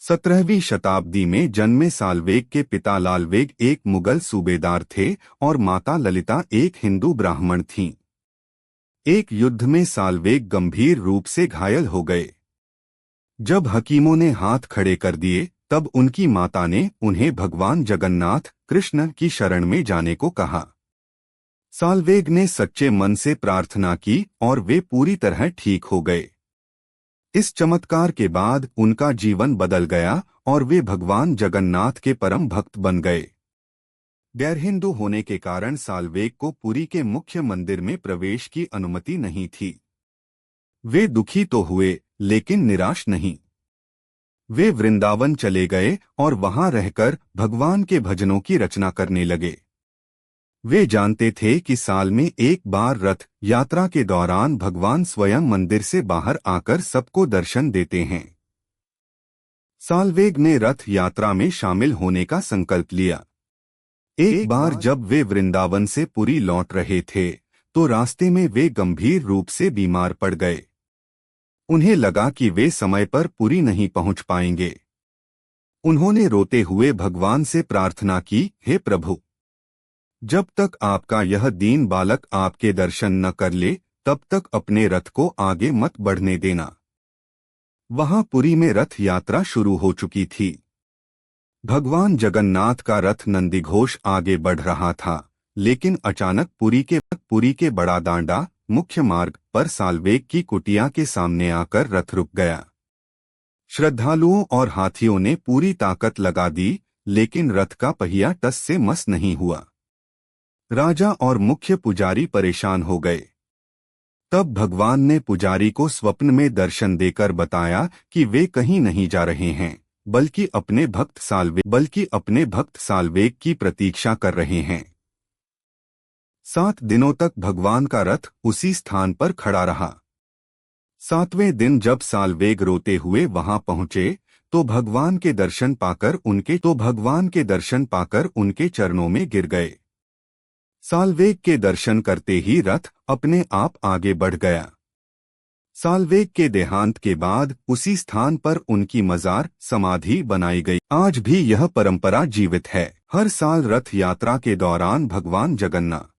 17वीं शताब्दी में जन्मे साल्वेग के पिता लालवेग एक मुगल सूबेदार थे और माता ललिता एक हिंदू ब्राह्मण थीं। एक युद्ध में साल्वेग गंभीर रूप से घायल हो गए। जब हकीमों ने हाथ खड़े कर दिए तब उनकी माता ने उन्हें भगवान जगन्नाथ कृष्ण की शरण में जाने को कहा। साल्वेग ने सच्चे मन से प्रार्थना की और वे पूरी तरह ठीक हो गए। इस चमत्कार के बाद उनका जीवन बदल गया और वे भगवान जगन्नाथ के परम भक्त बन गए। गैर हिंदू होने के कारण साल्वेग को पुरी के मुख्य मंदिर में प्रवेश की अनुमति नहीं थी। वे दुखी तो हुए लेकिन निराश नहीं। वे वृंदावन चले गए और वहां रहकर भगवान के भजनों की रचना करने लगे। वे जानते थे कि साल में एक बार रथ यात्रा के दौरान भगवान स्वयं मंदिर से बाहर आकर सबको दर्शन देते हैं। साल्वेग ने रथ यात्रा में शामिल होने का संकल्प लिया। एक बार जब वे वृंदावन से पुरी लौट रहे थे तो रास्ते में वे गंभीर रूप से बीमार पड़ गए। उन्हें लगा कि वे समय पर पुरी नहीं पहुंच पाएंगे। उन्होंने रोते हुए भगवान से प्रार्थना की, हे प्रभु, जब तक आपका यह दीन बालक आपके दर्शन न कर ले तब तक अपने रथ को आगे मत बढ़ने देना। वहां पुरी में रथ यात्रा शुरू हो चुकी थी। भगवान जगन्नाथ का रथ नंदीघोष आगे बढ़ रहा था, लेकिन अचानक पुरी के बड़ा दांडा मुख्य मार्ग पर साल्वेग की कुटिया के सामने आकर रथ रुक गया। श्रद्धालुओं और हाथियों ने पूरी ताकत लगा दी, लेकिन रथ का पहिया टस से मस नहीं हुआ। राजा और मुख्य पुजारी परेशान हो गए। तब भगवान ने पुजारी को स्वप्न में दर्शन देकर बताया कि वे कहीं नहीं जा रहे हैं, बल्कि अपने भक्त साल्वेग की प्रतीक्षा कर रहे हैं। 7 दिनों तक भगवान का रथ उसी स्थान पर खड़ा रहा। 7वें दिन जब साल्वेग रोते हुए वहां पहुंचे तो भगवान के दर्शन पाकर उनके चरणों में गिर गए। साल्वेग के दर्शन करते ही रथ अपने आप आगे बढ़ गया। साल्वेग के देहांत के बाद उसी स्थान पर उनकी मजार समाधि बनाई गई। आज भी यह परंपरा जीवित है। हर साल रथ यात्रा के दौरान भगवान जगन्नाथ